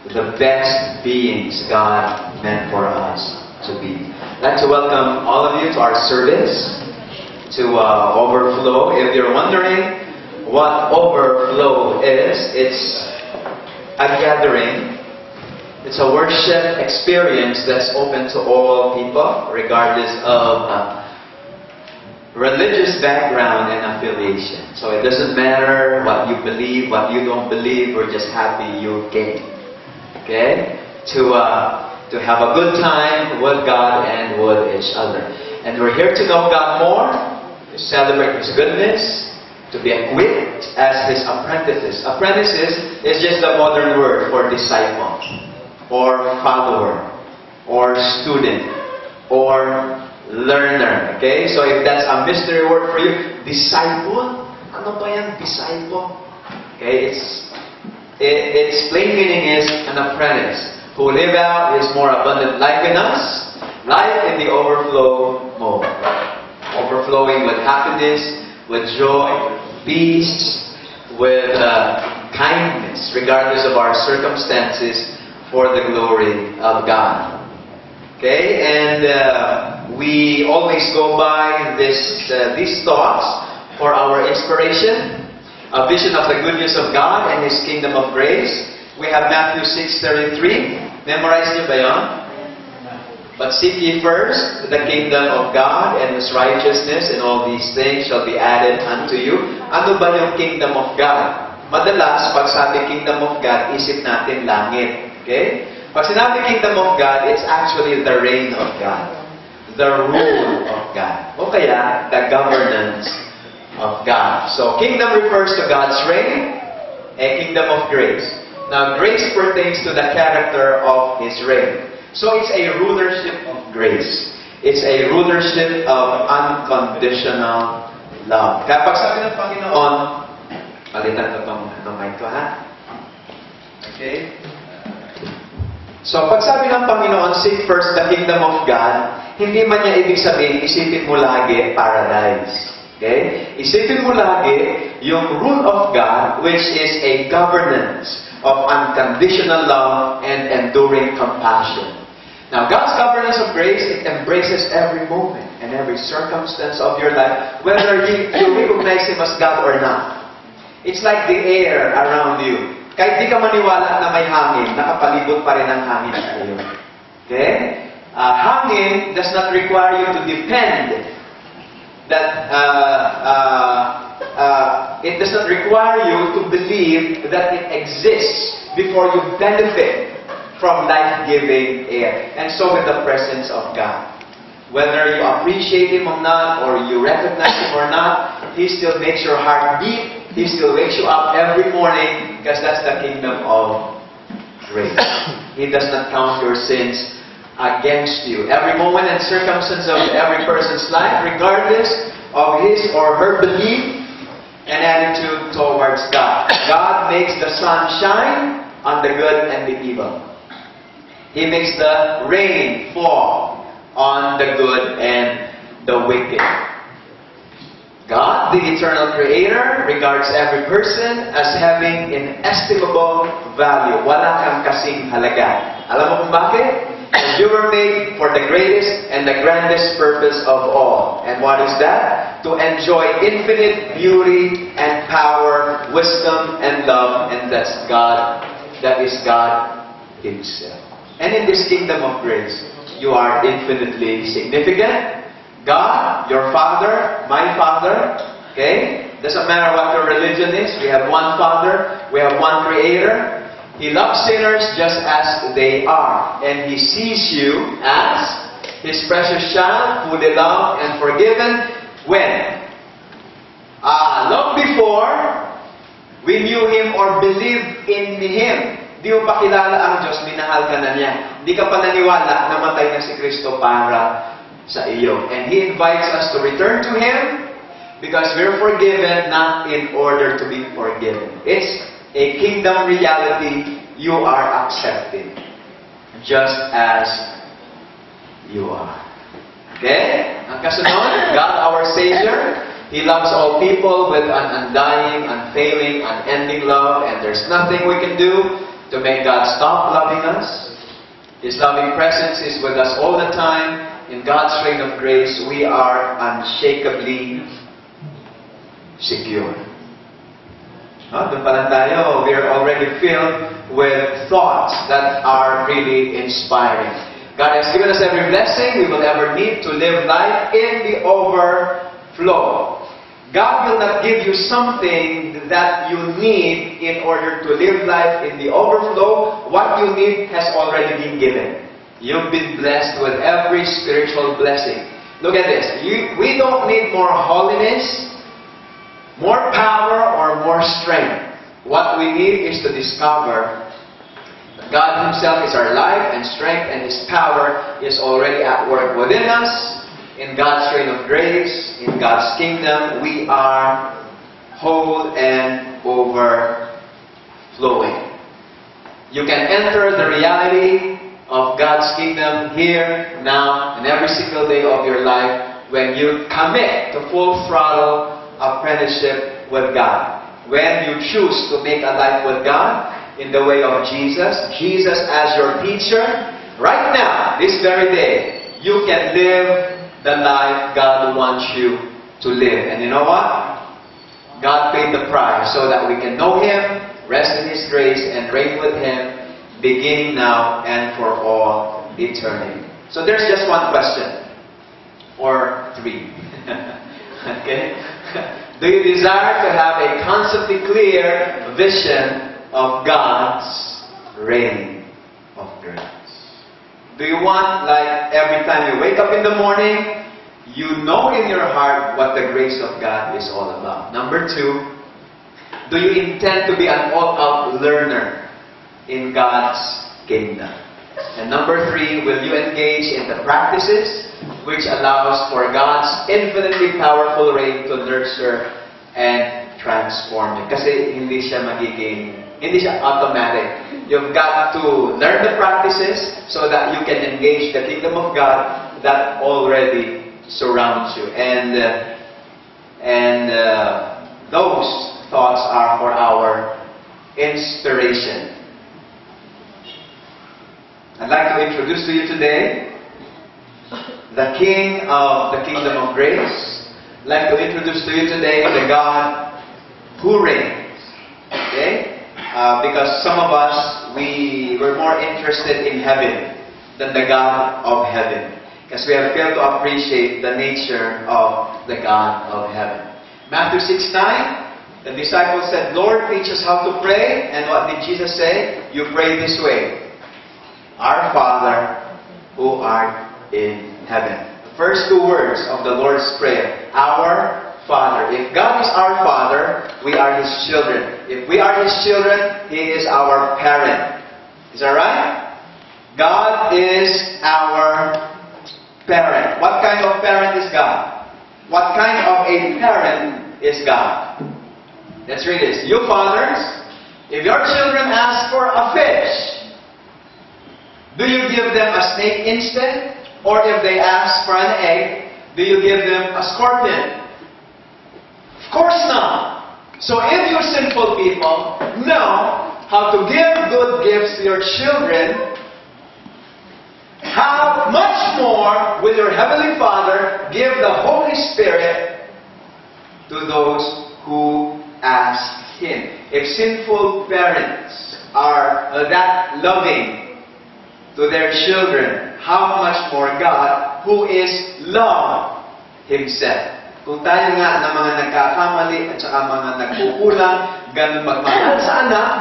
the best beings God meant for us to be. I'd like to welcome all of you to our service, to Overflow. If you're wondering what Overflow is, it's a gathering. It's a worship experience that's open to all people, regardless of religious background and affiliation. So it doesn't matter what you believe, what you don't believe. We're just happy you came. Okay? To have a good time with God and with each other. And we're here to know God more, to celebrate His goodness, to be equipped as His apprentices. Apprentices is just a modern word for disciple, or follower, or student, or learner. Okay? So if that's a mystery word for you, disciple? Ano ba yan, disciple? Okay? Its plain meaning is an apprentice who live out His more abundant life in us, life in the overflow mode. Overflowing with happiness, with joy, peace, with kindness, regardless of our circumstances, for the glory of God. Okay, and we always go by these thoughts for our inspiration, a vision of the goodness of God and His kingdom of grace. We have Matthew 6:33. Memorize niyo ba yun? But seek ye first the kingdom of God and His righteousness, and all these things shall be added unto you. Ano ba yung kingdom of God? Madalas, pag sabi kingdom of God, isip natin langit. Okay? Pag sinabi kingdom of God, it's actually the reign of God. The rule of God. O kaya, the governance of God. So, kingdom refers to God's reign, a kingdom of grace. Now, grace pertains to the character of His reign. So, it's a rulership of grace. It's a rulership of unconditional love. Kaya pag sabi ng Panginoon, palitan ko itong mic ko, ha? Okay? So, pag sabi ng Panginoon, seek first the kingdom of God, hindi man niya ibig sabihin, isipin mo lagi paradise. Okay? Isipin mo lagi yung rule of God, which is a governance of unconditional love and enduring compassion. Now, God's governance of grace, it embraces every moment and every circumstance of your life, whether you recognize Him as God or not. It's like the air around you. Kahit di ka maniwala na may hangin, nakapalibot pa rin ang hangin sa iyo. Okay? Hangin does not require you to depend. It does not require you to believe that it exists before you benefit from life-giving air. And so with the presence of God. Whether you appreciate Him or not, or you recognize Him or not, He still makes your heart beat. He still wakes you up every morning, because that's the kingdom of grace. He does not count your sins against you. Every moment and circumstance of every person's life, regardless of his or her belief and attitude towards God. God makes the sun shine on the good and the evil. He makes the rain fall on the good and the wicked. God, the eternal Creator, regards every person as having inestimable value. Wala kang kasing halaga. Alam mo kung bakit? And you were made for the greatest and the grandest purpose of all. And what is that? To enjoy infinite beauty and power, wisdom and love. And that's God. That is God Himself. And in this kingdom of grace, you are infinitely significant. God, your Father, my Father, okay? Doesn't matter what your religion is. We have one Father. We have one Creator. He loves sinners just as they are. And He sees you as His precious child, fully loved and forgiven. When? Long before we knew Him or believed in Him. Di mo pa kilala ang Diyos, minahal ka na niya. Di ka pa naniwala, namatay na si Kristo para sa iyo. And He invites us to return to Him because we're forgiven not in order to be forgiven. It's a kingdom reality you are accepting just as you are. Okay? Ang kasunod, God our Savior, He loves all people with an undying, unfailing, unending love, and there's nothing we can do to make God stop loving us. His loving presence is with us all the time. In God's reign of grace, we are unshakably secure. Doon pa lang tayo, we are already filled with thoughts that are really inspiring. God has given us every blessing we will ever need to live life in the overflow. God will not give you something that you need in order to live life in the overflow. What you need has already been given. You've been blessed with every spiritual blessing. Look at this. We don't need more holiness, more power, or more strength. What we need is to discover that God Himself is our life and strength, and His power is already at work within us. In God's reign of grace, in God's kingdom, we are whole and overflowing. You can enter the reality of God's kingdom here, now, and every single day of your life when you commit to full throttle apprenticeship with God. When you choose to make a life with God in the way of Jesus, Jesus as your teacher, right now, this very day, you can live the life God wants you to live. And you know what? God paid the price so that we can know Him, rest in His grace, and reign with Him, beginning now and for all eternity. So there's just one question, or three. Okay? Do you desire to have a constantly clear vision of God's reign of grace? Do you want, like, every time you wake up in the morning, you know in your heart what the grace of God is all about? Number two, do you intend to be an all-out learner in God's kingdom? And number three, will you engage in the practices which allows for God's infinitely powerful reign to nurture and transform you? Kasi hindi siya automatic. You've got to learn the practices so that you can engage the kingdom of God that already surrounds you. And those thoughts are for our inspiration. I'd like to introduce to you today the King of the Kingdom of Grace. I'd like to introduce to you today the God who reigns. Okay? Because some of us, we were more interested in heaven than the God of heaven. Because we have failed to appreciate the nature of the God of heaven. Matthew 6:9, the disciples said, Lord, teach us how to pray. And what did Jesus say? You pray this way. Our Father, who art in heaven. The first two words of the Lord's Prayer. Our Father. If God is our Father, we are His children. If we are His children, He is our parent. Is that right? God is our parent. What kind of parent is God? What kind of a parent is God? Let's read this. You fathers, if your children ask for a fish, do you give them a snake instead? Or if they ask for an egg, do you give them a scorpion? Of course not. So if you sinful people know how to give good gifts to your children, how much more will your Heavenly Father give the Holy Spirit to those who ask Him? If sinful parents are that loving to their children, how much more God, who is love Himself. Kung tayo nga na mga nagkakamali at saka mga nagkukulang, ganun magmahal sa anak,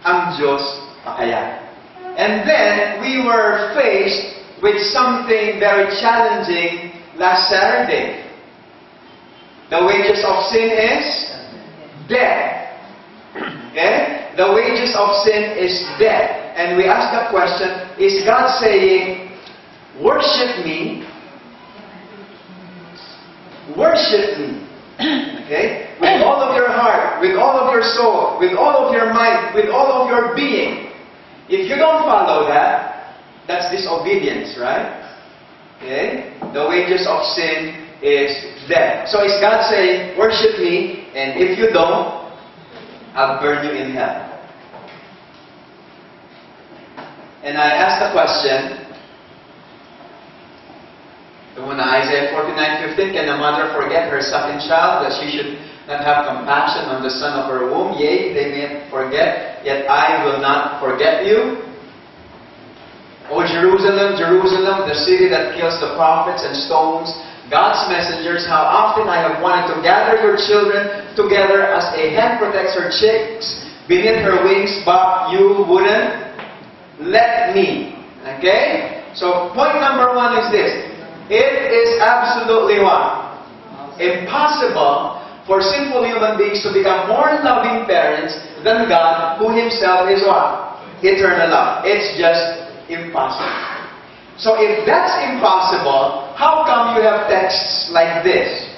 ang Diyos pa kaya. And then, we were faced with something very challenging last Saturday. The wages of sin is death. Okay? The wages of sin is death. And we ask the question, is God saying, worship me? Worship me. Okay? With all of your heart, with all of your soul, with all of your might, with all of your being. If you don't follow that, that's disobedience, right? Okay? The wages of sin is death. So is God saying, worship me, and if you don't, I'll burn you in hell. And I asked the question, Isaiah 49:15, can a mother forget her sucking child, that she should not have compassion on the son of her womb? Yea, they may forget, yet I will not forget you. O Jerusalem, Jerusalem, the city that kills the prophets and stones God's messengers, how often I have wanted to gather your children together as a hen protects her chicks beneath her wings, but you wouldn't let me. Okay? So point number one is this. It is absolutely what? Impossible for sinful human beings to become more loving parents than God, who Himself is what? Eternal love. It's just impossible. So if that's impossible, how come you have texts like this?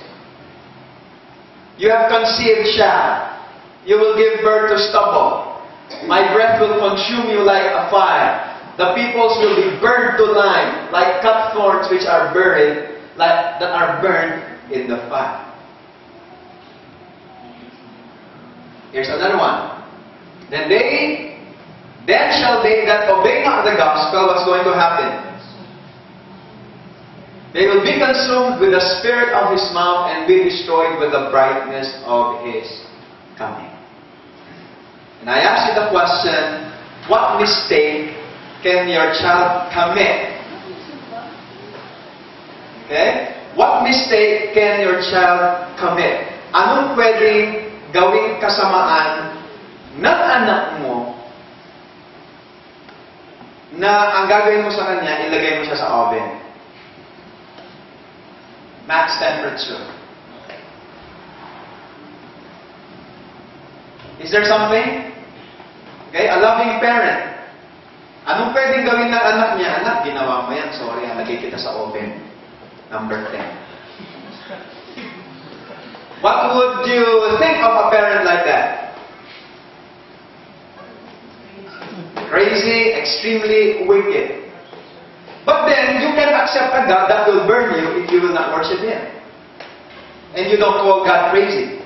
You have conceived child. You will give birth to stubble. My breath will consume you like a fire. The peoples will be burned to lime, like cut thorns which are buried, that are burned in the fire. Here's another one. Then shall they that obey not the gospel, what's going to happen? They will be consumed with the spirit of His mouth and be destroyed with the brightness of His coming. And I ask you the question, what mistake can your child commit? Okay? What mistake can your child commit? Anong pwedeng gawing kasamaan ng anak mo na ang gagawin mo sa kanya, ilagay mo siya sa oven? Max temperature. Is there something? Okay, a loving parent. Anong pwedeng gawin ng anak niya? Anak, ginawa mo yan. Sorry, lagay kita sa oven. Number 10. What would you think of a parent like that? Crazy, extremely wicked. But then, you can accept a God that will burn you if you will not worship Him. And you don't call God crazy.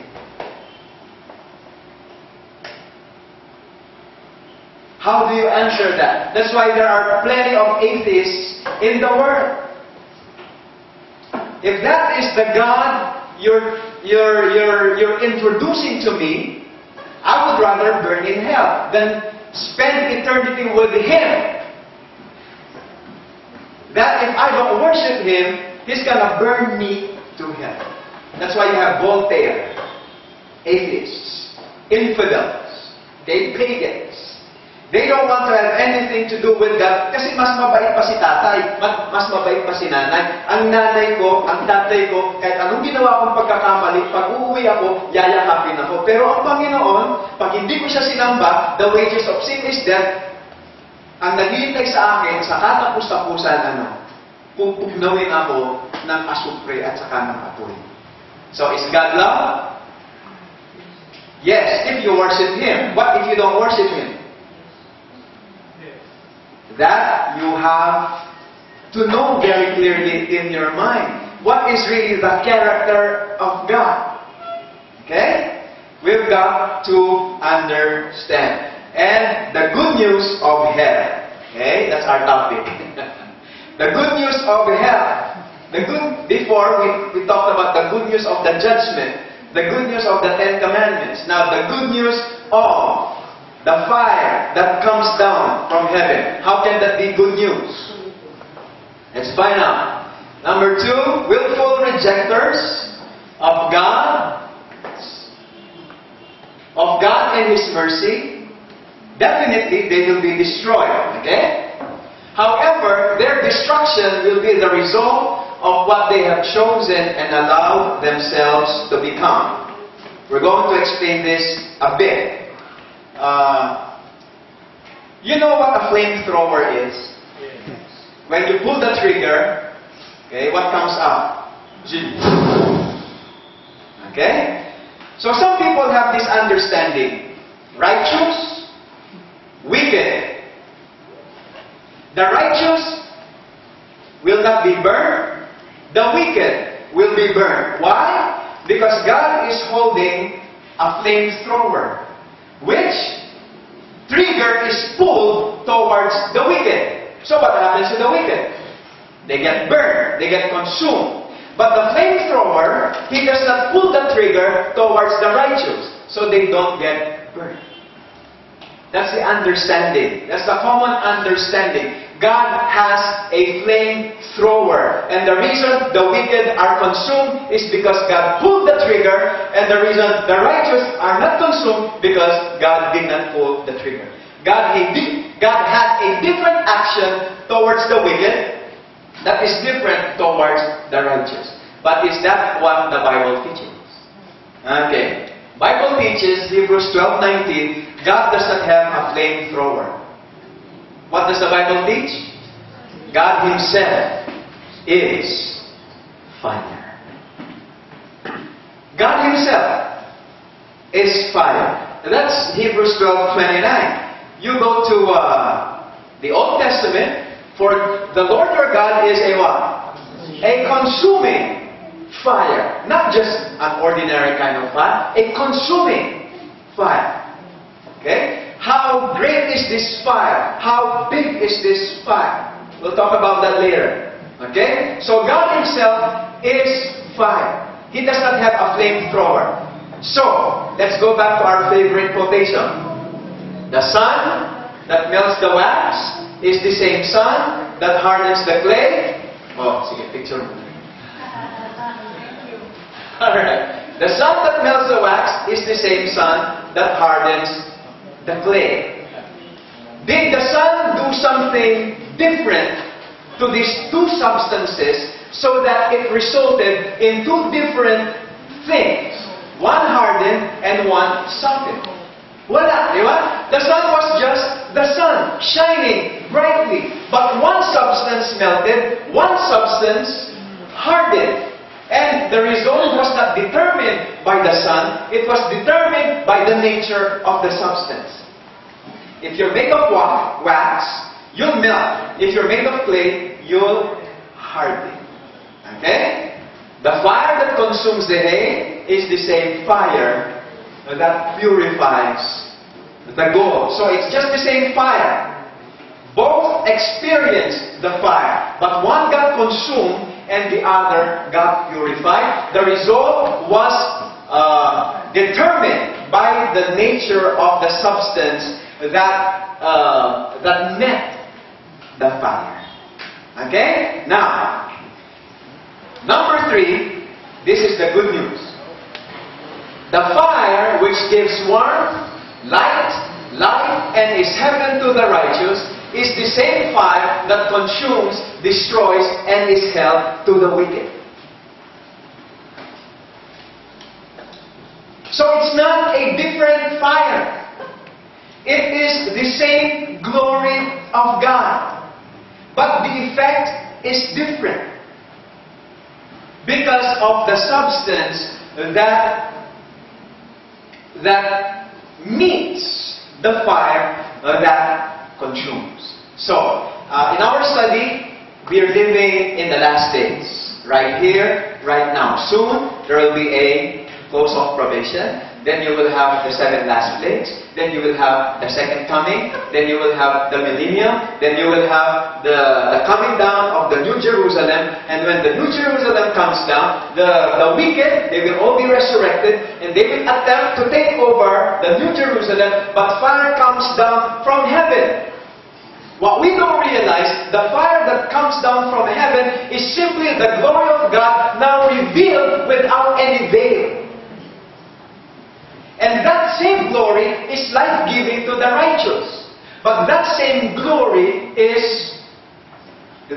How do you answer that? That's why there are plenty of atheists in the world. If that is the God you're introducing to me, I would rather burn in hell than spend eternity with Him. That if I don't worship Him, He's gonna burn me to hell. That's why you have Voltaire, atheists, infidels, pagans. They don't want to have anything to do with God kasi mas mabait pa si tatay, mas mabait pa si nanay. Ang nanay ko, ang tatay ko, kahit anong ginawa kong pagkakamali, pag uuwi ako, yayakapin ako. Pero ang Panginoon, pag hindi ko siya sinamba, the wages of sin is death. Ang naghihintay sa akin, sa katapos-tapusan, pupugnawin ako ng asupre at saka ng apoy. So, is God love? Yes, if you worship Him. What if you don't worship Him? That you have to know very clearly in your mind. What is really the character of God? Okay? We've got to understand. And the good news of hell. Okay? That's our topic. The good news of hell. Before we talked about the good news of the judgment. The good news of the Ten Commandments. Now, the good news of the fire that comes down from heaven. How can that be good news? Let's find out. Number 2, willful rejectors of God and His mercy. Definitely, they will be destroyed. Okay? However, their destruction will be the result of what they have chosen and allowed themselves to become. We're going to explain this a bit. You know what a flamethrower is? Yes. When you pull the trigger, okay, what comes out? Okay? So some people have this understanding. Righteous, wicked. The righteous will not be burned. The wicked will be burned. Why? Because God is holding a flamethrower, which trigger is pulled towards the wicked. So what happens to the wicked? They get burned. They get consumed. But the flamethrower, he does not pull the trigger towards the righteous. So they don't get burned. That's the understanding. That's the common understanding. God has a flamethrower. And the reason the wicked are consumed is because God pulled the trigger. And the reason the righteous are not consumed because God did not pull the trigger. God had a different action towards the wicked that is different towards the righteous. But is that what the Bible teaches? Okay. Bible teaches, Hebrews 12:19, God does not have a flamethrower. What does the Bible teach? God Himself is fire. God Himself is fire. That's Hebrews 12:29. You go to the Old Testament, for the Lord your God is a what? A consuming fire. Not just an ordinary kind of fire, a consuming fire. Okay? How great is this fire? How big is this fire? We'll talk about that later. Okay? So God Himself is fire. He does not have a flamethrower. So, let's go back to our favorite quotation. The sun that melts the wax is the same sun that hardens the clay. Oh, sige, picture mo. Alright. The sun that melts the wax is the same sun that hardens the clay. Did the sun do something different to these two substances so that it resulted in two different things? One hardened and one softened. Wala, di ba? The sun was just the sun, shining brightly. But one substance melted, one substance hardened. And the result was not determined by the sun, it was determined by the nature of the substance. If you're made of wax, you'll melt. If you're made of clay, you'll harden. Okay? The fire that consumes the hay is the same fire that purifies the gold. So it's just the same fire. Both experienced the fire, but one got consumed and the other got purified. The result was determined by the nature of the substance that met the fire. Okay? Now, number 3, this is the good news. The fire which gives warmth, light, life, and is heaven to the righteous is the same fire that consumes, destroys, and is hell to the wicked. So it's not a different fire. It is the same glory of God. But the effect is different because of the substance that meets the fire that consumes. So, in our study, we are living in the last days. Right here, right now. Soon, there will be a close of probation. Then you will have the 7 last plagues. Then you will have the second coming. Then you will have the millennium. Then you will have the coming down of the New Jerusalem. And when the New Jerusalem comes down, the wicked, they will all be resurrected. And they will attempt to take over the New Jerusalem. But fire comes down from heaven. What we don't realize, the fire that comes down from heaven is simply the glory of God now revealed without any veil. And that same glory is life-giving to the righteous. But that same glory is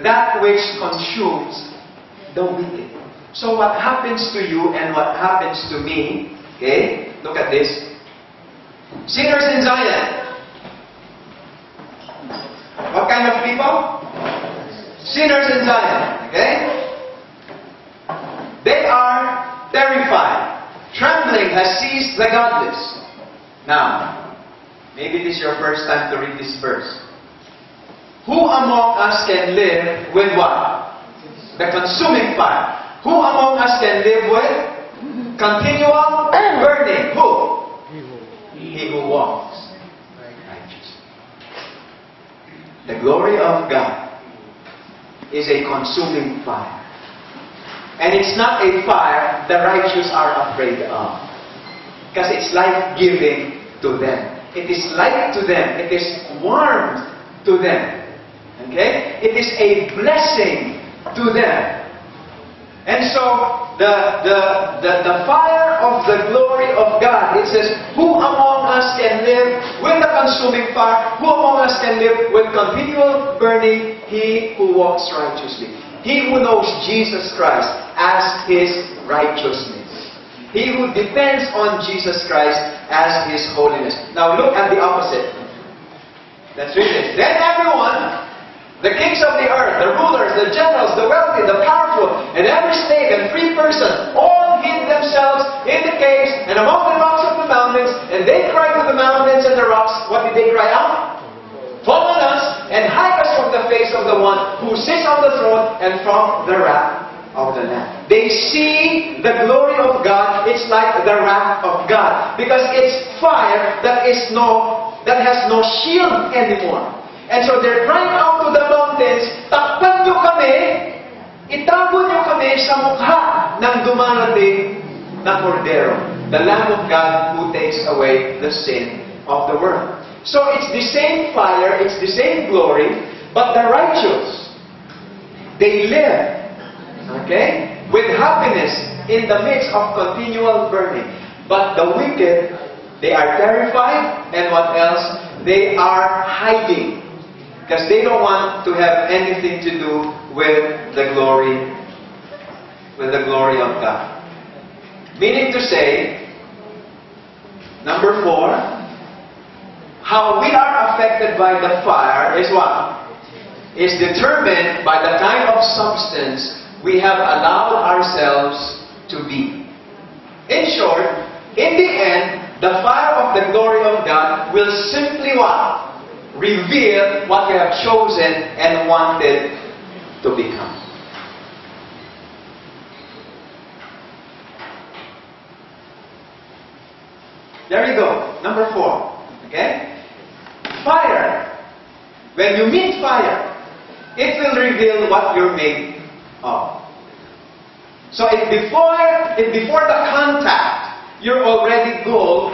that which consumes the wicked. So what happens to you and what happens to me, okay, look at this. Sinners in Zion. What kind of people? Sinners in Zion, okay? They are terrified. Trembling has seized the godless. Now, maybe this is your first time to read this verse. Who among us can live with what? The consuming fire. Who among us can live with continual burning? Who? He who walks righteous. The glory of God is a consuming fire. And it's not a fire the righteous are afraid of. Because it's life-giving to them. It is light to them. It is warmth to them. Okay? It is a blessing to them. And so, the fire of the glory of God, it says, who among us can live with the consuming fire? Who among us can live with continual burning? He who walks righteously. He who knows Jesus Christ as his righteousness. He who depends on Jesus Christ as his holiness. Now look at the opposite. Let's read this. Then everyone, the kings of the earth, the rulers, the generals, the wealthy, the powerful, and every slave and free person, all hid themselves in the caves and among the rocks of the mountains, and they cried to the mountains and the rocks. What did they cry out? Fall on us and hide us from the face of the one who sits on the throne and from the wrath of the Lamb. They see the glory of God. It's like the wrath of God, because it's fire that has no shield anymore. And so they're crying out to the mountains, takpan nyo kami, itago nyo kami sa mukha ng dumarating na Kordero, the Lamb of God who takes away the sin of the world. So it's the same fire, it's the same glory, but the righteous, they live, okay, with happiness in the midst of continual burning. But the wicked, they are terrified, and what else? They are hiding, because they don't want to have anything to do with the glory of God. Meaning to say, number 4, how we are affected by the fire is what? Is determined by the kind of substance we have allowed ourselves to be. In short, in the end, the fire of the glory of God will simply what? Reveal what we have chosen and wanted to become. There you go. Number 4. Okay? Fire. When you meet fire, it will reveal what you're made of. So if before the contact, you're already gold,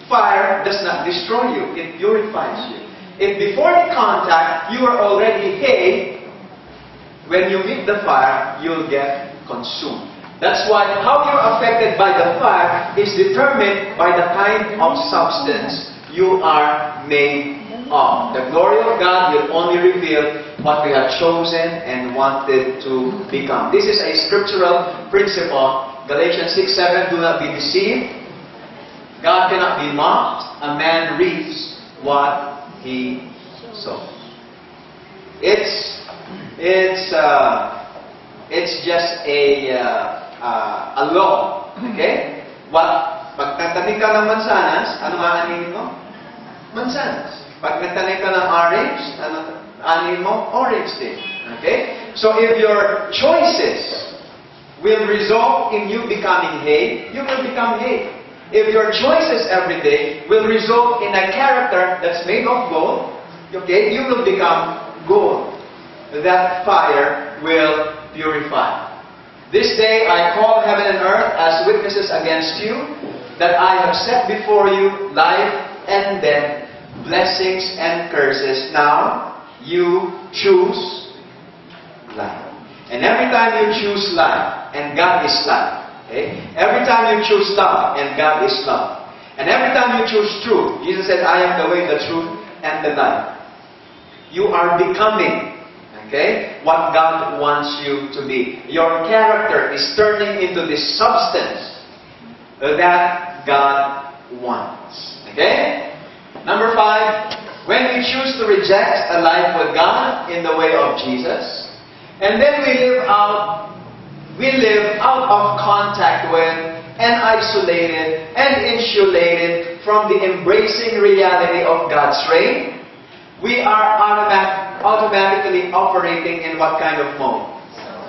fire does not destroy you. It purifies you. If before the contact, you are already hay, when you meet the fire, you'll get consumed. That's why how you're affected by the fire is determined by the kind of substance you are made of. The glory of God will only reveal what we have chosen and wanted to become. This is a scriptural principle. Galatians 6:7, do not be deceived. God cannot be mocked. A man reaps what he sows. It's just a law. Okay? Pag nagtanim ka ng mansanas, ano aanin mo? Mansanas. Pag nagtanim ka ng orange, ano aanin mo? Orange din. Okay? So if your choices will result in you becoming hay, you will become hay. If your choices every day will result in a character that's made of gold, okay, you will become gold. That fire will purify. This day I call heaven and earth as witnesses against you, that I have set before you life and death, blessings and curses. Now, you choose life. And every time you choose life, and God is life. Okay? Every time you choose love, and God is love. And every time you choose truth, Jesus said, I am the way, the truth, and the life. You are becoming, okay, what God wants you to be. Your character is turning into this substance that God wants. Okay? Number 5, when we choose to reject a life with God in the way of Jesus, and then we live out of contact with and isolated and insulated from the embracing reality of God's reign, we are automatically operating in what kind of mode?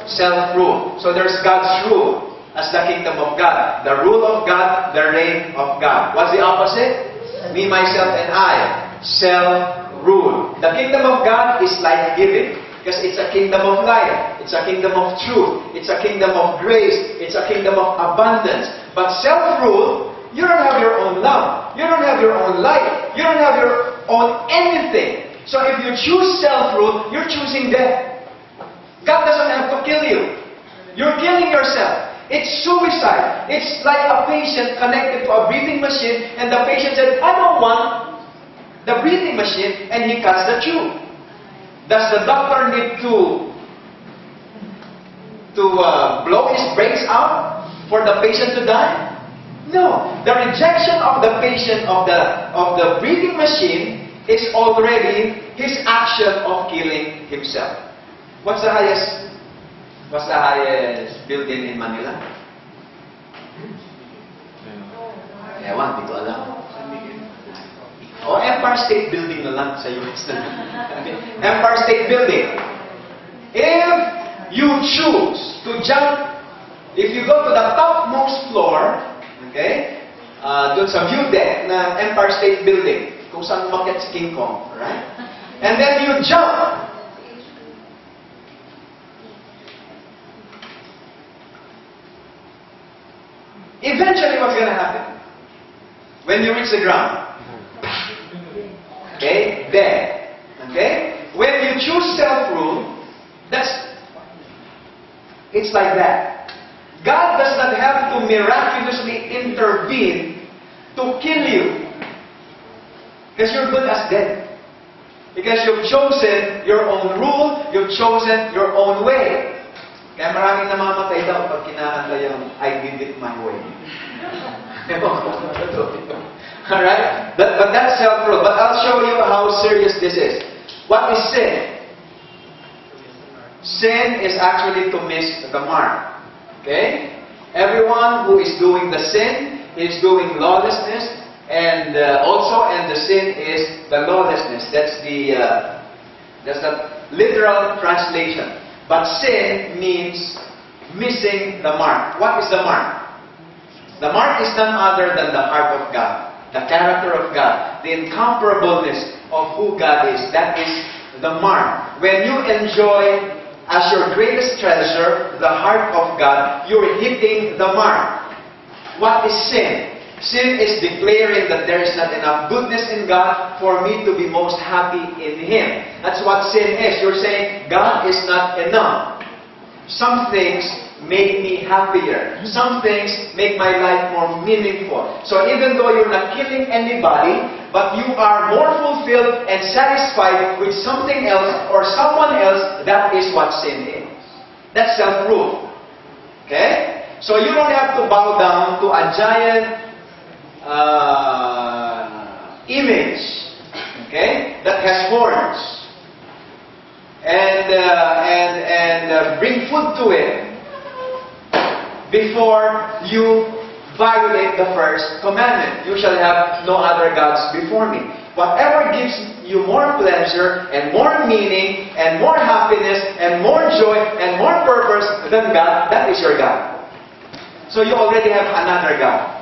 Self-rule. So there's God's rule as the kingdom of God. The rule of God, the reign of God. What's the opposite? Me, myself, and I. Self-rule. The The kingdom of God is life-giving. Because it's a kingdom of life. It's a kingdom of truth. It's a kingdom of grace. It's a kingdom of abundance. But self-rule, you don't have your own love. You don't have your own life. You don't have your own anything. So if you choose self-rule, you're choosing death. God doesn't have to kill you. You're killing yourself. It's suicide. It's like a patient connected to a breathing machine, and the patient said, I don't want the breathing machine, and he cuts the tube. Does the doctor need to blow his brains out for the patient to die? No. The rejection of the patient of the breathing machine is already his action of killing himself. What's the highest building in Manila? Ewan, di ko alam. O Empire State Building na lang sa US na. Empire State Building. If you choose to jump, if you go to the topmost floor, okay, doon sa view deck ng Empire State Building, kung saan umakyat si King Kong, right? And then you jump. Eventually, what's gonna happen? When you reach the ground, okay, there. Okay? When you choose self-rule, it's like that. God does not have to miraculously intervene to kill you. Because you're good as dead. Because you've chosen your own rule, you've chosen your own way. Kaya maraming namamatay daw pag kinakanta yung I did it my way. Alright? But that's self-rule. But I'll show you how serious this is. What is sin? Sin is actually to miss the mark. Okay? Everyone who is doing the sin is doing lawlessness, and the sin is the lawlessness. That's the literal translation. But sin means missing the mark. What is the mark? The mark is none other than the heart of God. The character of God, the incomparableness of who God is, that is the mark. When you enjoy as your greatest treasure the heart of God, you're hitting the mark. What is sin? Sin is declaring that there is not enough goodness in God for me to be most happy in Him. That's what sin is. You're saying, God is not enough. Some things make me happier. Some things make my life more meaningful. So even though you're not killing anybody, but you are more fulfilled and satisfied with something else or someone else, that is what sin is. That's self-rule. Okay? So you don't have to bow down to a giant image, okay, that has horns, and bring food to it before you violate the first commandment. You shall have no other gods before me. Whatever gives you more pleasure and more meaning and more happiness and more joy and more purpose than God, that is your God. So you already have another God.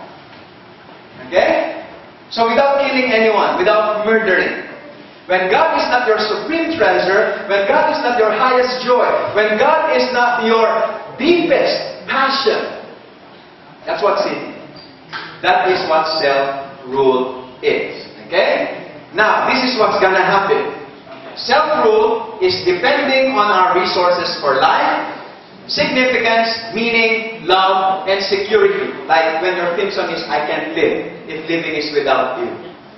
Okay? So without killing anyone, without murdering, when God is not your supreme treasure, when God is not your highest joy, when God is not your deepest passion, that's what sin is. That is what self-rule is. Okay? Now, this is what's gonna happen. Self-rule is depending on our resources for life, significance, meaning, love, and security. Like when your theme song is, I can't live if living is without you.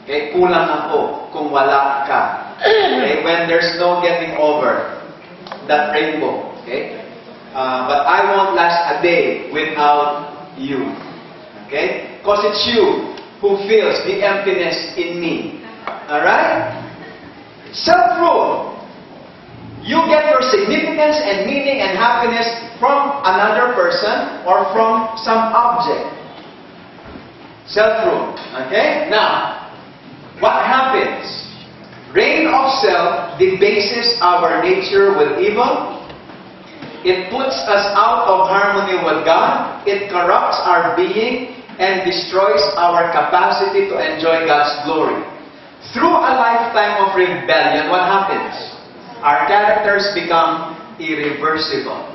Okay? Kulang ako kung wala ka. Okay? When there's no getting over that rainbow. Okay? But I won't last a day without you. Okay? Because it's you who fills the emptiness in me. Alright? Self-rule. You get your significance and meaning and happiness from another person or from some object. Self-rule. Okay? Now, what happens? Reign of self debases our nature with evil. It puts us out of harmony with God. It corrupts our being and destroys our capacity to enjoy God's glory. Through a lifetime of rebellion, what happens? Our characters become irreversible.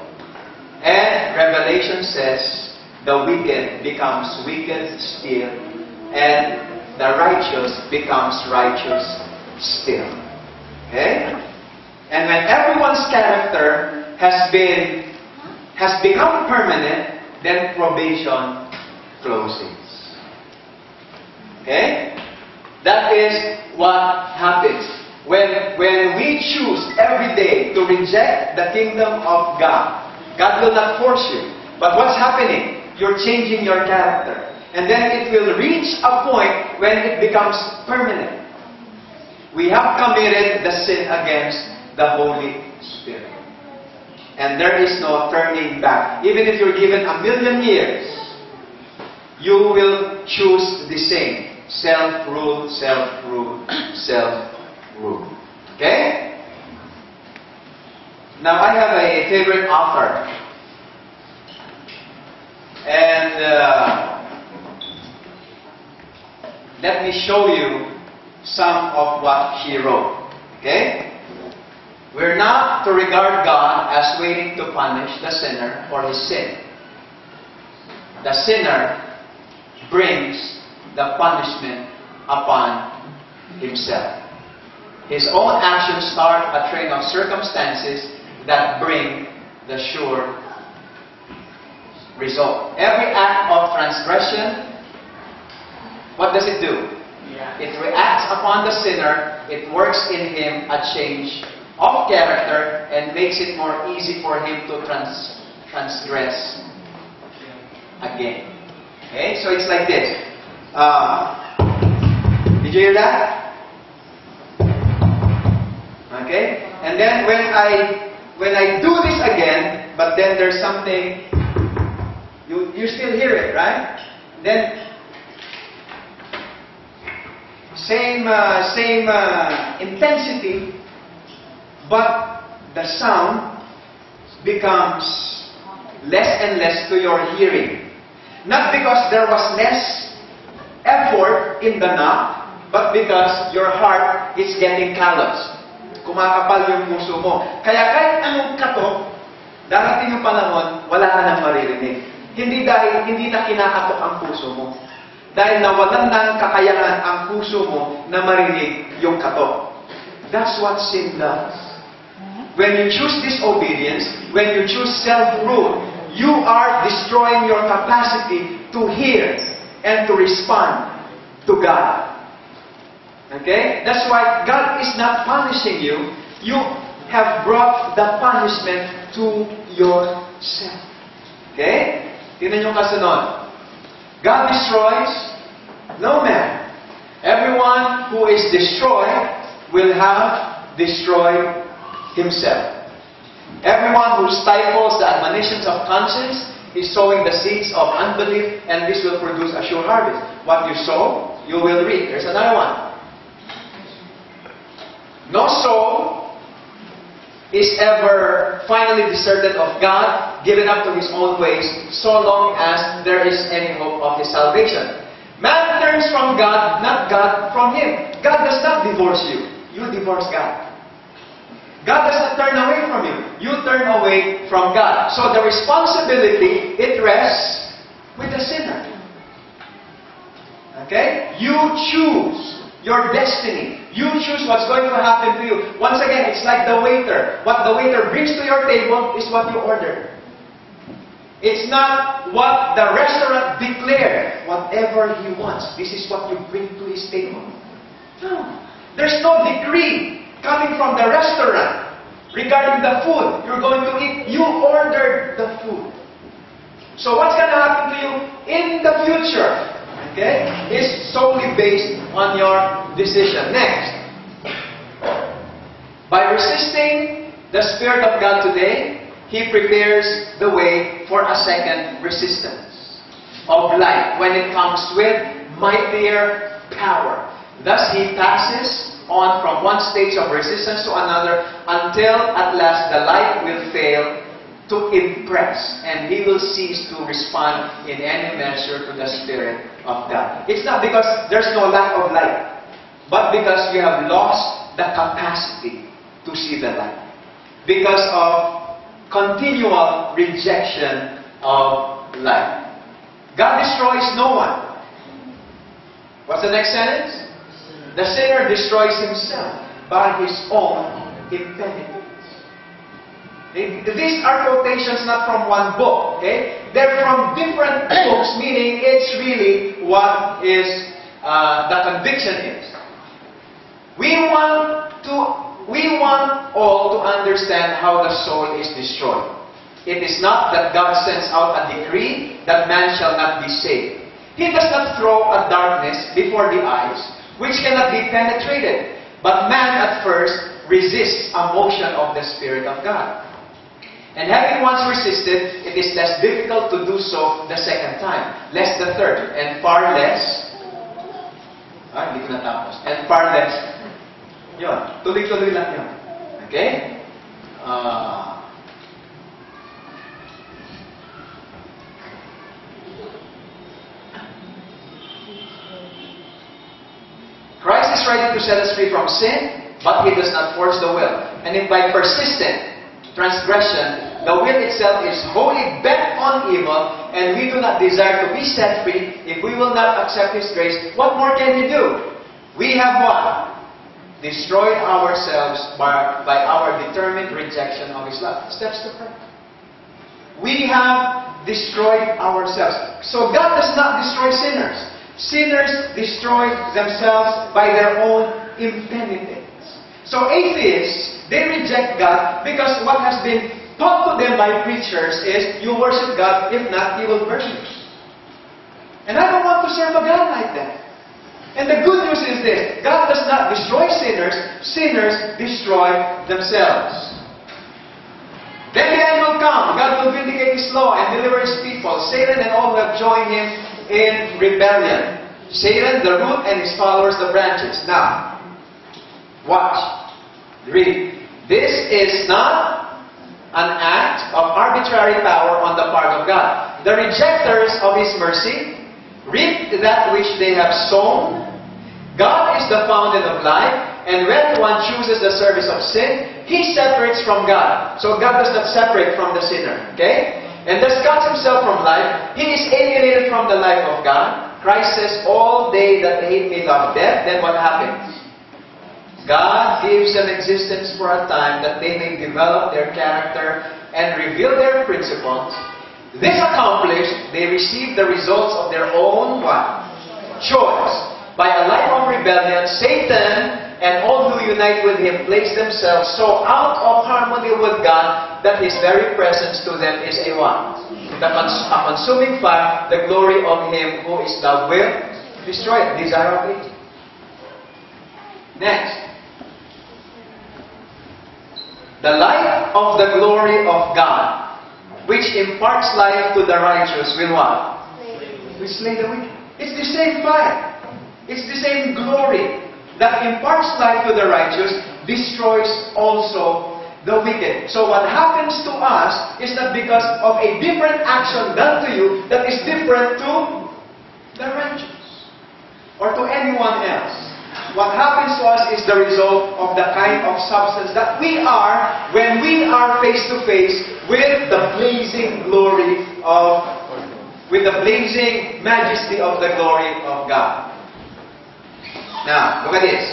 And Revelation says, the wicked becomes wicked still, and the righteous becomes righteous still. Okay? And when everyone's character has become permanent, then probation closes. Okay? That is what happens. When we choose every day to reject the kingdom of God, God will not force you. But what's happening? You're changing your character. And then it will reach a point when it becomes permanent. We have committed the sin against the Holy Spirit. And there is no turning back. Even if you're given 1,000,000 years, you will choose the same. Self-rule, self-rule, self-rule. Okay? Now, I have a favorite author. And let me show you some of what he wrote. Okay? We're not to regard God as waiting to punish the sinner for his sin. The sinner brings the punishment upon himself. His own actions start a train of circumstances that bring the sure result. Every act of transgression, what does it do? It reacts upon the sinner. It works in him a change of character and makes it more easy for him to transgress again. Okay, so it's like this. Did you hear that? Okay, and then when I do this again, but then there's something, you still hear it, right? Then same intensity, but the sound becomes less and less to your hearing. Not because there was less effort in the knock, but because your heart is getting callous. Kumakapal yung puso mo. Kaya kahit anong katok, darating yung panahon, wala ka nang maririnig. Hindi dahil hindi na kinakatok ang puso mo. Dahil nawalan ng kakayahan ang puso mo na marinig yung katok. That's what sin does. When you choose disobedience, when you choose self-rule, you are destroying your capacity to hear and to respond to God. Okay? That's why God is not punishing you. You have brought the punishment to yourself. Okay? Tingnan yung kasunod. God destroys no man. Everyone who is destroyed will have destroyed himself. Everyone who stifles the admonitions of conscience is sowing the seeds of unbelief, and this will produce a sure harvest. What you sow, you will reap. There's another one. No soul is ever finally deserted of God, given up to his own ways, so long as there is any hope of his salvation. Man turns from God, not God from him. God does not divorce you. You divorce God. God does not turn away from you. You turn away from God. So the responsibility, it rests with the sinner. Okay? You choose your destiny. You choose what's going to happen to you. Once again, it's like the waiter. What the waiter brings to your table is what you order. It's not what the restaurant declared. Whatever he wants, this is what you bring to his table. No. There's no decree coming from the restaurant regarding the food you're going to eat. You ordered the food. So what's going to happen to you in the future, okay, is solely based on your decision. Next. By resisting the Spirit of God today, He prepares the way for a second resistance of life when it comes with mightier power. Thus He passes on from one stage of resistance to another until at last the light will fail to impress, and he will cease to respond in any measure to the Spirit of God. It's not because there's no lack of light. but because you have lost the capacity to see the light. Because of continual rejection of light. God destroys no one. What's the next sentence? The sinner destroys himself by his own impenitence. These are quotations not from one book, okay? They're from different books, meaning it's really what is the conviction is. We want all to understand how the soul is destroyed. It is not that God sends out a decree that man shall not be saved. He does not throw a darkness before the eyes, which cannot be penetrated. But man at first resists a motion of the Spirit of God. And having once resisted, it is less difficult to do so the second time, less the third, and far less. Hindi ko natapos. And far less. Yun. Tuloy-tuloy lang yun. Okay? Christ is ready to set us free from sin, but He does not force the will. And if by persistent transgression, the will itself is wholly bent on evil, and we do not desire to be set free, if we will not accept His grace, what more can He do? We have what? Destroyed ourselves by our determined rejection of His love. Steps to pray. We have destroyed ourselves. So God does not destroy sinners. Sinners destroy themselves by their own impenitence. So atheists, they reject God because what has been taught to them by preachers is, you worship God, if not, He will burn you. And I don't want to serve a God like that. And the good news is this, God does not destroy sinners, sinners destroy themselves. Then the end will come, God will vindicate His law and deliver His people. Satan and all who have joined Him in rebellion. Satan, the root, and his followers, the branches. Now, watch. Read. This is not an act of arbitrary power on the part of God. The rejectors of His mercy reap that which they have sown. God is the fountain of life, and when one chooses the service of sin, he separates from God. So God does not separate from the sinner. Okay? And thus cuts himself from life. He is alienated from the life of God. Christ says, all they that hate me love death. Then what happens? God gives them existence for a time that they may develop their character and reveal their principles. This accomplished, they receive the results of their own what? Choice. By a life of rebellion, Satan and all who unite with him place themselves so out of harmony with God that His very presence to them is a what? A consuming fire, the glory of Him who is the will destroy it. Desire of it. Next. The light of the glory of God, which imparts life to the righteous, will what? Will slay the wicked. It's the same fire. It's the same glory that imparts life to the righteous, destroys also the wicked. So what happens to us is not because of a different action done to you that is different to the righteous or to anyone else. What happens to us is the result of the kind of substance that we are when we are face to face with the blazing glory of, with the blazing majesty of the glory of God. Now, look at this.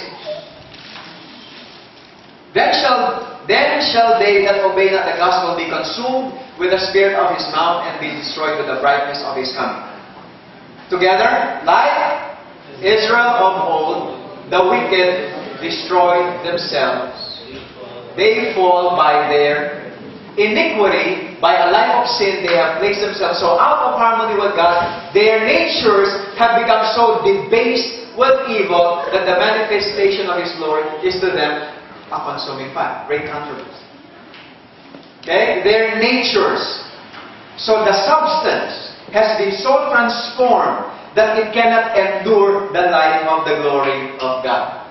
Then shall they that obey not the gospel be consumed with the spirit of His mouth and be destroyed with the brightness of His coming. Together, like Israel of old, the wicked destroy themselves. They fall by their iniquity. By a life of sin, they have placed themselves so out of harmony with God. Their natures have become so debased with evil that the manifestation of His glory is to them a consuming fire. Great controversy. Okay? Their natures. So the substance has been so transformed that it cannot endure the light of the glory of God.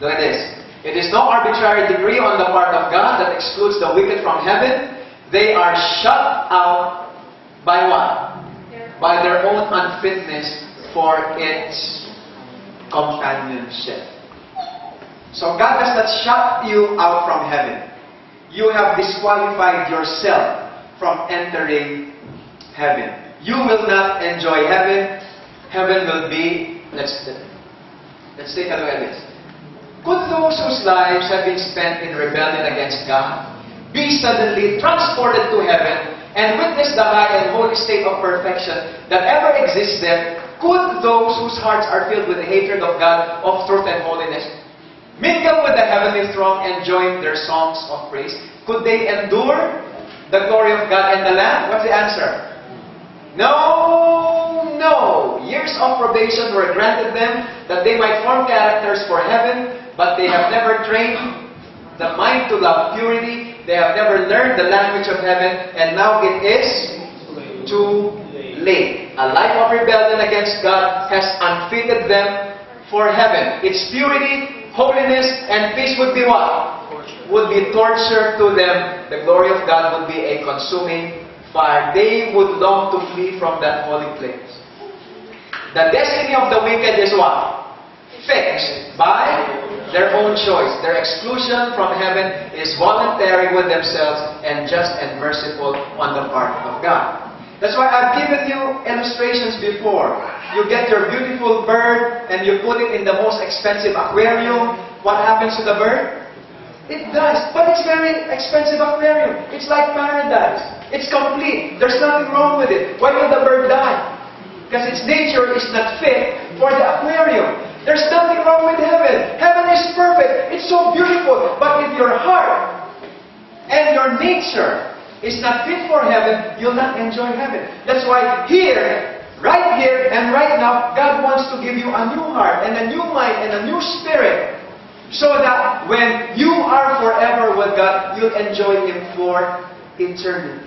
Look at this. It is no arbitrary decree on the part of God that excludes the wicked from heaven. They are shut out by what? By their own unfitness for it. companionship. So God does not shut you out from heaven. You have disqualified yourself from entering heaven. You will not enjoy heaven. Heaven will be, let's take a look at this. Could those whose lives have been spent in rebellion against God be suddenly transported to heaven and witness the high and holy state of perfection that ever exists there? Could those whose hearts are filled with the hatred of God, of truth and holiness, mingle with the heavenly throng and join their songs of praise? Could they endure the glory of God and the Lamb? What's the answer? No, no. Years of probation were granted them that they might form characters for heaven, but they have never trained the mind to love purity. They have never learned the language of heaven, and now it is too late. A life of rebellion against God has unfitted them for heaven. Its purity, holiness, and peace would be what? Would be torture to them. The glory of God would be a consuming fire. They would long to flee from that holy place. The destiny of the wicked is what? Fixed by their own choice. Their exclusion from heaven is voluntary with themselves and just and merciful on the part of God. That's why I've given you illustrations before. You get your beautiful bird and you put it in the most expensive aquarium. What happens to the bird? It dies. But it's very expensive aquarium. It's like paradise. It's complete. There's nothing wrong with it. Why will the bird die? Because its nature is not fit for the aquarium. There's nothing wrong with heaven. Heaven is perfect. It's so beautiful. But if your heart and your nature is not fit for heaven, you'll not enjoy heaven. That's why here, right here and right now, God wants to give you a new heart and a new mind and a new spirit, so that when you are forever with God, you'll enjoy Him for eternity.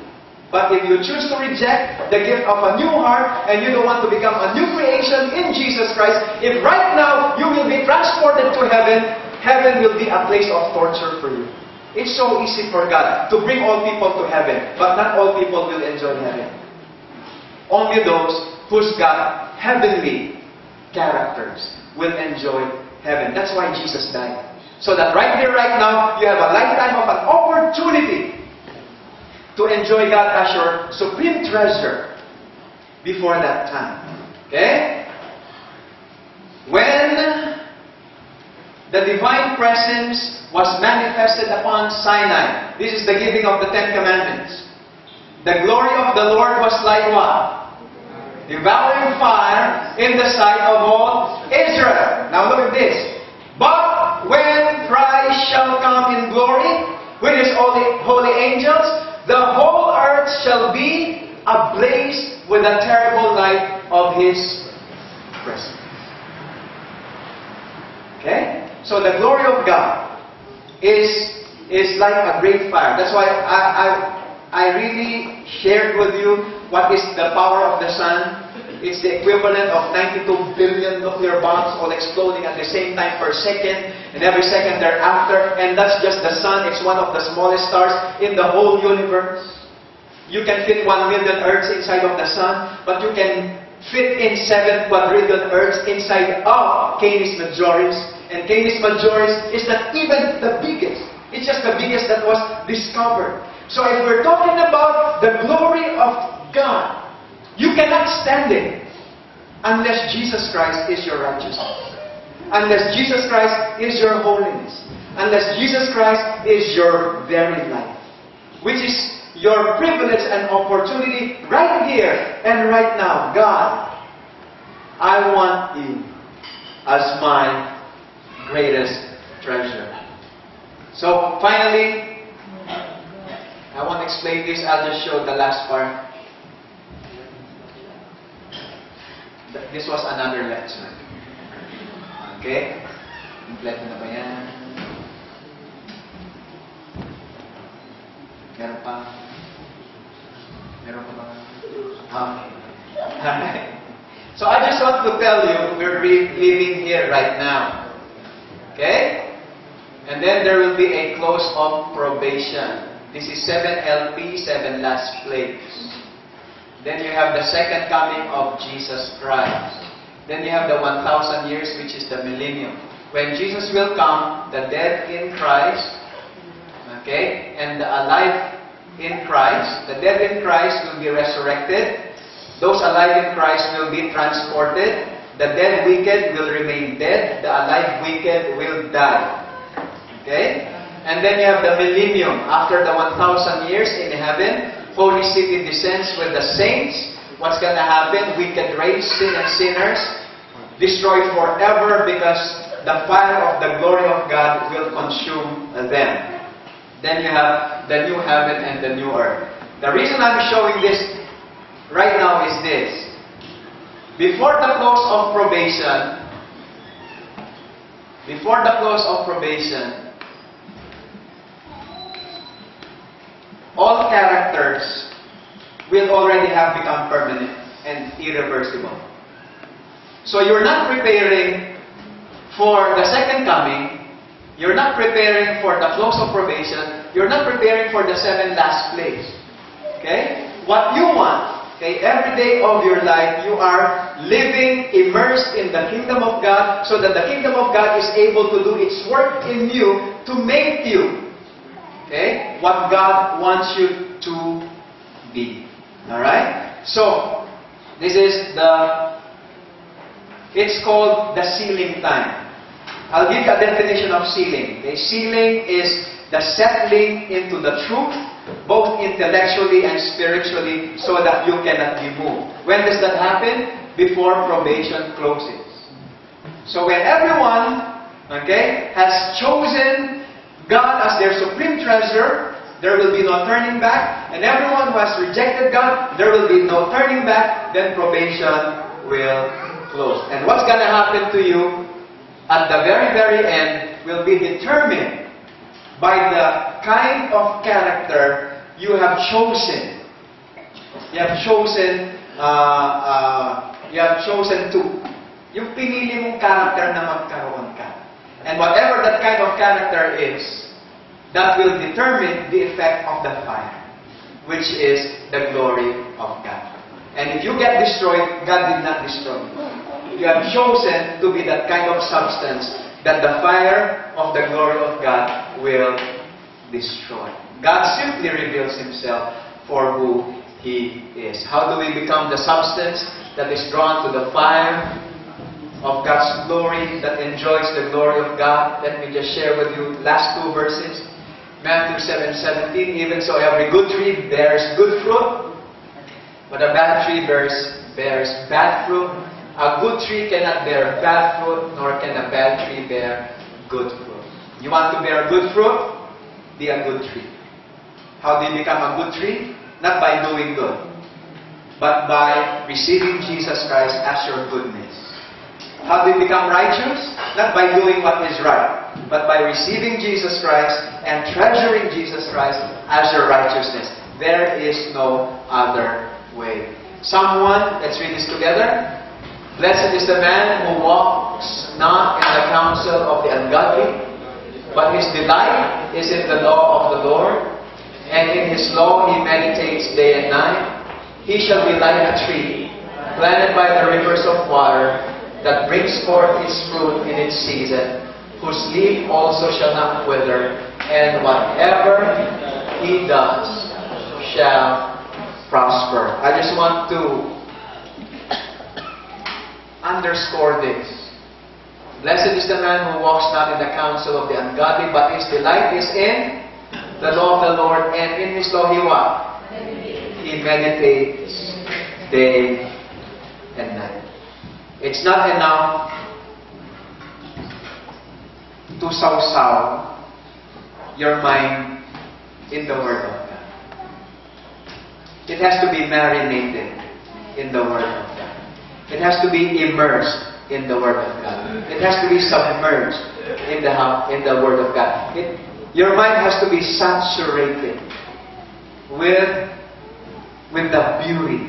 But if you choose to reject the gift of a new heart and you don't want to become a new creation in Jesus Christ, if right now you will be transported to heaven, heaven will be a place of torture for you. It's so easy for God to bring all people to heaven, but not all people will enjoy heaven. Only those who's got heavenly characters will enjoy heaven. That's why Jesus died. So that right here, right now, you have a lifetime of an opportunity to enjoy God as your supreme treasure before that time. Okay? When the divine presence was manifested upon Sinai, this is the giving of the Ten Commandments. The glory of the Lord was like what? Devouring fire in the sight of all Israel. Now look at this. But when Christ shall come in glory with His holy angels, the whole earth shall be ablaze with the terrible light of His presence. Okay? So the glory of God is like a great fire. That's why I really shared with you what is the power of the sun. It's the equivalent of 92 billion nuclear bombs all exploding at the same time per second, and every second thereafter. And that's just the sun. It's one of the smallest stars in the whole universe. You can fit 1 million Earths inside of the sun, but you can fit in 7 quadrillion Earths inside of Canis Majoris. And Canis Majoris is not even the biggest. It's just the biggest that was discovered. So if we're talking about the glory of God, you cannot stand it unless Jesus Christ is your righteousness. Unless Jesus Christ is your holiness. Unless Jesus Christ is your very life. Which is your privilege and opportunity right here and right now. God, I want You as my greatest treasure. So finally, I won't explain this. I'll just show the last part. This was another lecture. Okay? Kompleto na ba yan? Meron pa? Meron pa ba? Okay. So I just want to tell you, we're living here right now. Okay? And then there will be a close of probation. This is 7 LP, 7 last plagues. Then you have the second coming of Jesus Christ. Then you have the 1,000 years, which is the millennium. When Jesus will come, the dead in Christ, okay, and the alive in Christ, the dead in Christ will be resurrected. Those alive in Christ will be transported. The dead wicked will remain dead. The alive wicked will die. Okay? And then you have the millennium. After the 1,000 years in heaven, Holy City descends with the saints. What's going to happen? Wicked race, sin and sinners, destroyed forever because the fire of the glory of God will consume them. Then you have the new heaven and the new earth. The reason I'm showing this right now is this. Before the close of probation, all characters will already have become permanent and irreversible. So you're not preparing for the second coming. You're not preparing for the close of probation. You're not preparing for the 7 last plagues. Okay? What you want, okay, every day of your life, you are living immersed in the kingdom of God so that the kingdom of God is able to do its work in you to make you, okay, what God wants you to be. Alright? So, this is it's called the sealing time. I'll give you a definition of sealing. Okay? Sealing is the settling into the truth, both intellectually and spiritually, so that you cannot be moved. When does that happen? Before probation closes. So when everyone, okay, has chosen God as their supreme treasure, there will be no turning back. And everyone who has rejected God, there will be no turning back. Then probation will close. And what's going to happen to you at the very, very end will be determined by the kind of character you have chosen. You have chosen yung pinili mong character na magkaroon ka. And whatever that kind of character is, that will determine the effect of the fire, which is the glory of God. And if you get destroyed, God did not destroy you. You have chosen to be that kind of substance that the fire of the glory of God will destroy. God simply reveals Himself for who He is. How do we become the substance that is drawn to the fire of God's glory, that enjoys the glory of God? Let me just share with you last 2 verses. Matthew 7:17. Even so, every good tree bears good fruit, but a bad tree bears bad fruit. A good tree cannot bear bad fruit, nor can a bad tree bear good fruit. You want to bear good fruit? Be a good tree. How do you become a good tree? Not by doing good, but by receiving Jesus Christ as your goodness. How do you become righteous? Not by doing what is right, but by receiving Jesus Christ and treasuring Jesus Christ as your righteousness. There is no other way. Psalm 1, let's read this together. Blessed is the man who walks not in the counsel of the ungodly, but his delight is in the law of the Lord, and in his law he meditates day and night. He shall be like a tree planted by the rivers of water, that brings forth its fruit in its season, whose leaf also shall not wither, and whatever he does shall prosper. I just want to underscore this. Blessed is the man who walks not in the counsel of the ungodly, but his delight is in the law of the Lord, and in his law he what? He meditates day and night. It's not enough to sausaw your mind in the Word of God. It has to be marinated in the Word of God. It has to be immersed in the Word of God. It has to be submerged in the Word of God. Your mind has to be saturated with the beauty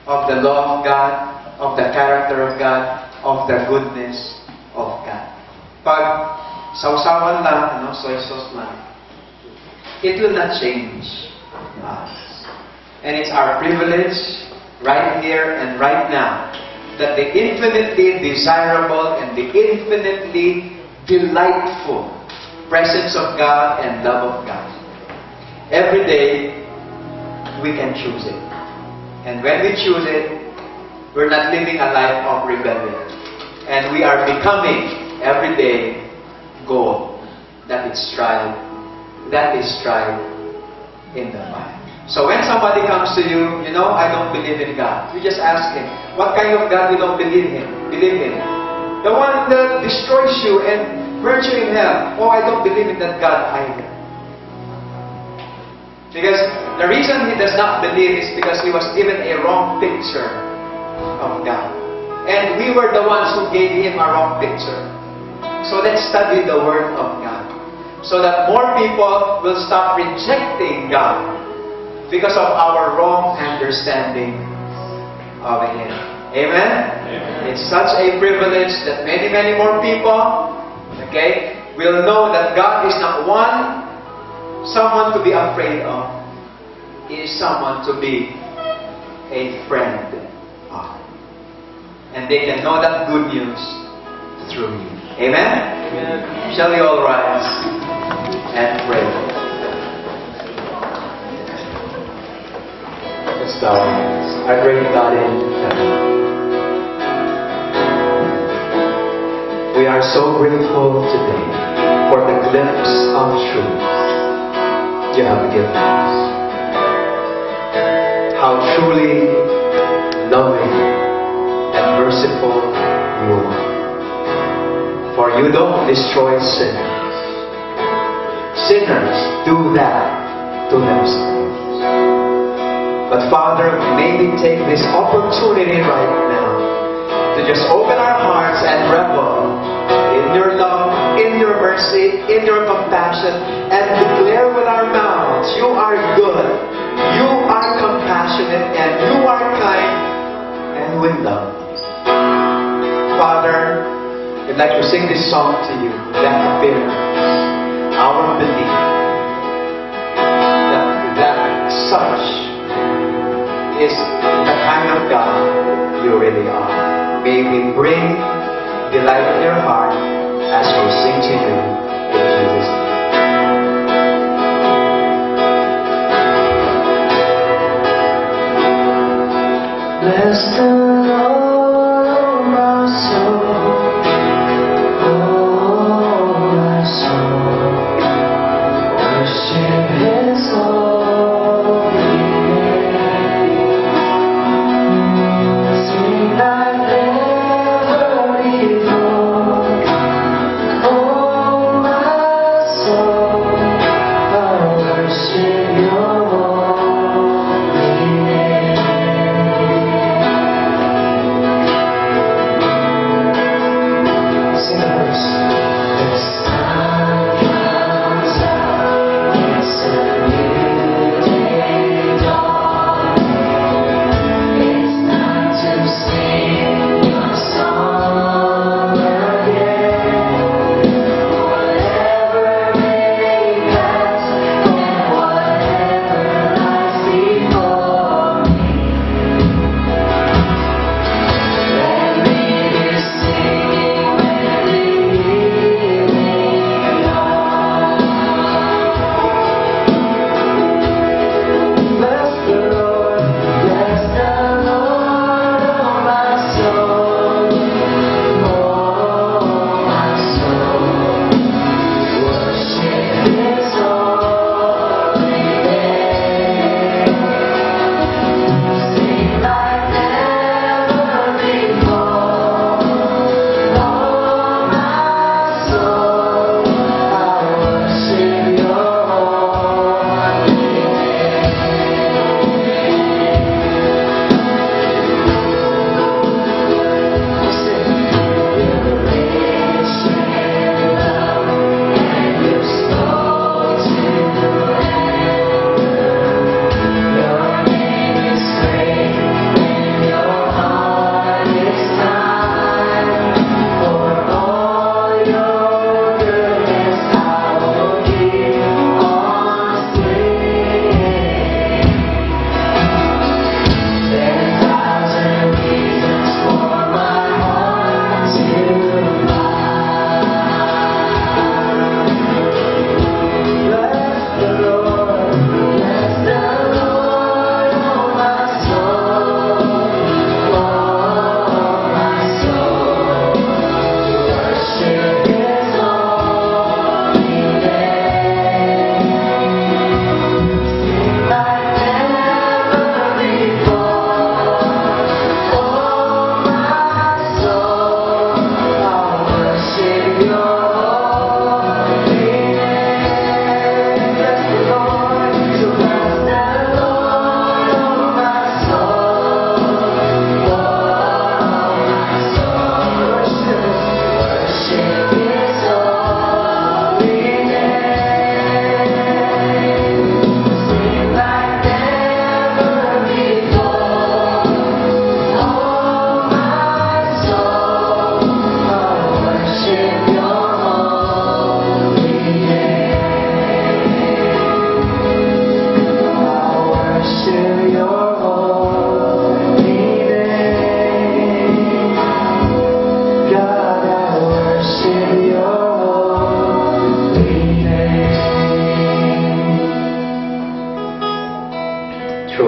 of the law of God, of the character of God, of the goodness of God. Pag sausawan lang, soy sauce lang, it will not change us. And it's our privilege right here and right now that the infinitely desirable and the infinitely delightful presence of God and love of God. Every day, we can choose it. And when we choose it, we're not living a life of rebellion. And we are becoming, every day, gold that is tried in the fire. So when somebody comes to you, you know, I don't believe in God. You just ask him, what kind of God you don't believe in? The one that destroys you and burns you in hell. Oh, I don't believe in that God either. Because the reason he does not believe is because he was given a wrong picture of God. And we were the ones who gave him a wrong picture. So let's study the Word of God, so that more people will stop rejecting God because of our wrong understanding of Him. Amen? Amen. It's such a privilege that many, many more people, okay, will know that God is not someone to be afraid of. He is someone to be a friend of. And they can know that good news through you. Amen? Amen. Shall we all rise and pray? Let's bow our heads. Our great God in heaven, we are so grateful today for the glimpse of truth you have given us. How truly loving and merciful you are. For you don't destroy sinners. Sinners do that to themselves. But Father, may we take this opportunity right now to just open our hearts and revel in your love, in your mercy, in your compassion, and declare with our mouths, you are good, you are compassionate, and you are kind, and we love you. Father, we'd like to sing this song to you that bears our belief that such is the kind of God you really are. May we bring delight in your heart as we sing to you in Jesus' name. Bless the Lord, oh my soul, oh my soul, worship His holy name. Sing like never before. Oh,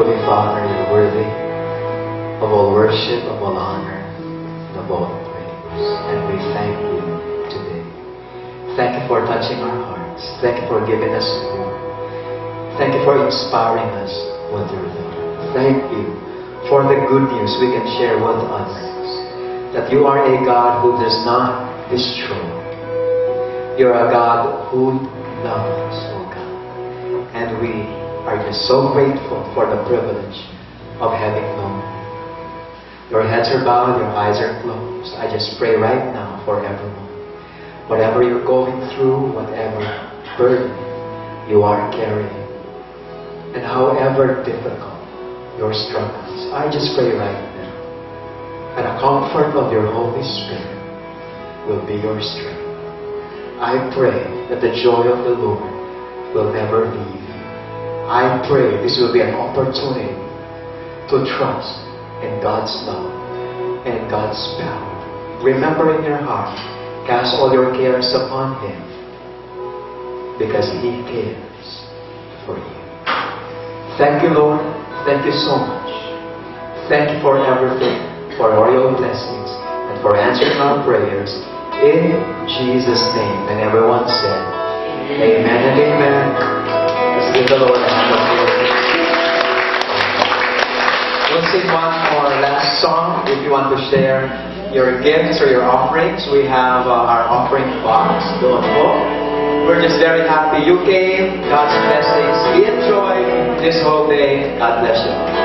Holy Father, you're worthy of all worship, of all honor, and of all praise. And we thank you today. Thank you for touching our hearts. Thank you for giving us hope. Thank you for inspiring us with your love. Thank you for the good news we can share with others. That you are a God who does not destroy. You're a God who loves, oh God. And we are just so grateful for the privilege of having known you. Your heads are bowed, your eyes are closed. I just pray right now for everyone. Whatever you're going through, whatever burden you are carrying, and however difficult your struggles, I just pray right now that the comfort of your Holy Spirit will be your strength. I pray that the joy of the Lord will never leave you. I pray this will be an opportunity to trust in God's love and God's power. Remember in your heart, cast all your cares upon Him because He cares for you. Thank you, Lord. Thank you so much. Thank you for everything, for all your blessings, and for answering our prayers. In Jesus' name. And everyone said, Amen and amen. Let's give the Lord a hand of praise. We'll sing one more last song. If you want to share your gifts or your offerings, we have our offering box. Don't go. We're just very happy you came. God's blessings. Enjoy this whole day. God bless you.